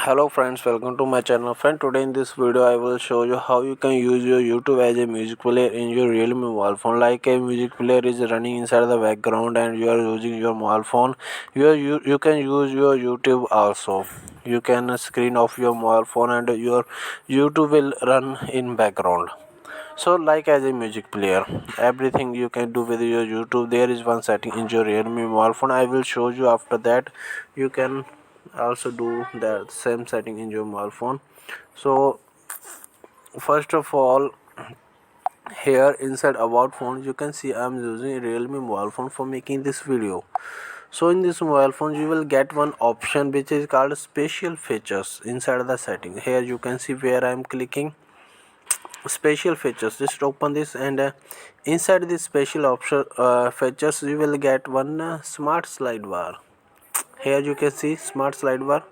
Hello friends, welcome to my channel. Friend, today in this video I will show you how you can use your YouTube as a music player in your Realme mobile phone. Like a music player is running inside the background and you are using your mobile phone, you can use your YouTube also. You can screen off your mobile phone and your YouTube will run in background. So like as a music player, everything you can do with your YouTube, there is one setting in your Realme mobile phone. I will show you. After that you can also do the same setting in your mobile phone. So first of all, here inside about phone you can see I am using Realme mobile phone for making this video. So in this mobile phone you will get one option which is called special features inside the setting. Here you can see where I am clicking special features. Just open this and inside this special option features you will get one smart slide bar. Here you can see smart slide bar.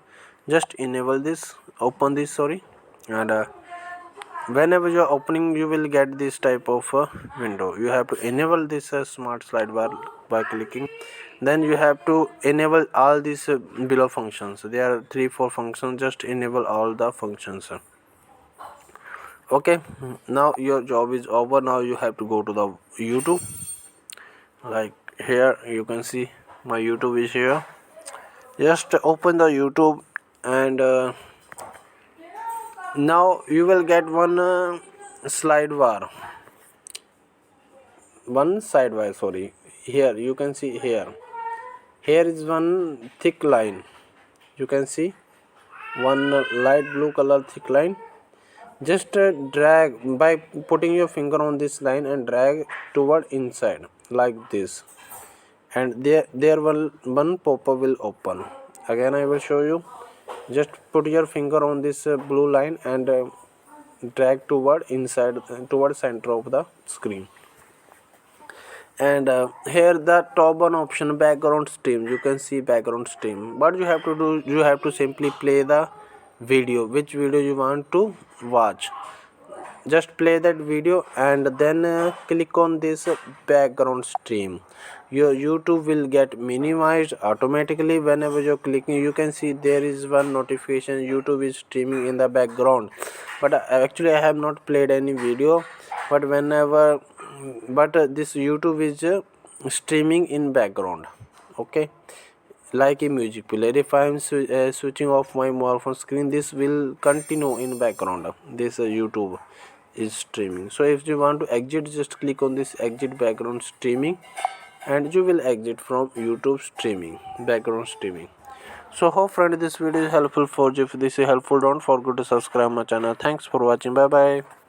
Just enable this, open this, sorry, and whenever you are opening you will get this type of window. You have to enable this smart slide bar by clicking. Then you have to enable all these below functions. There are 3-4 functions. Just enable all the functions. Okay, now your job is over. Now you have to go to the YouTube. Like here you can see my YouTube is here. Just open the YouTube and now you will get one slide bar, one side bar, sorry. Here you can see, here is one thick line. You can see one light blue color thick line. Just drag by putting your finger on this line and drag toward inside like this, and there one pop-up will open. Again I will show you. Just put your finger on this blue line and drag toward inside, toward center of the screen. And here the top one option, background stream. You can see background stream. What you have to do, you have to simply play the video, which video you want to watch. Just play that video and then click on this background stream. Your YouTube will get minimized automatically. Whenever you're clicking you can see there is one notification YouTube is streaming in the background, but actually I have not played any video. But whenever this YouTube is streaming in background. Okay, like a music player. If I am switching off my mobile phone screen, this will continue in background. This YouTube is streaming. So if you want to exit, just click on this exit background streaming and you will exit from YouTube streaming, background streaming. So hope friend this video is helpful for you. If this is helpful, don't forget to subscribe my channel. Thanks for watching. Bye bye.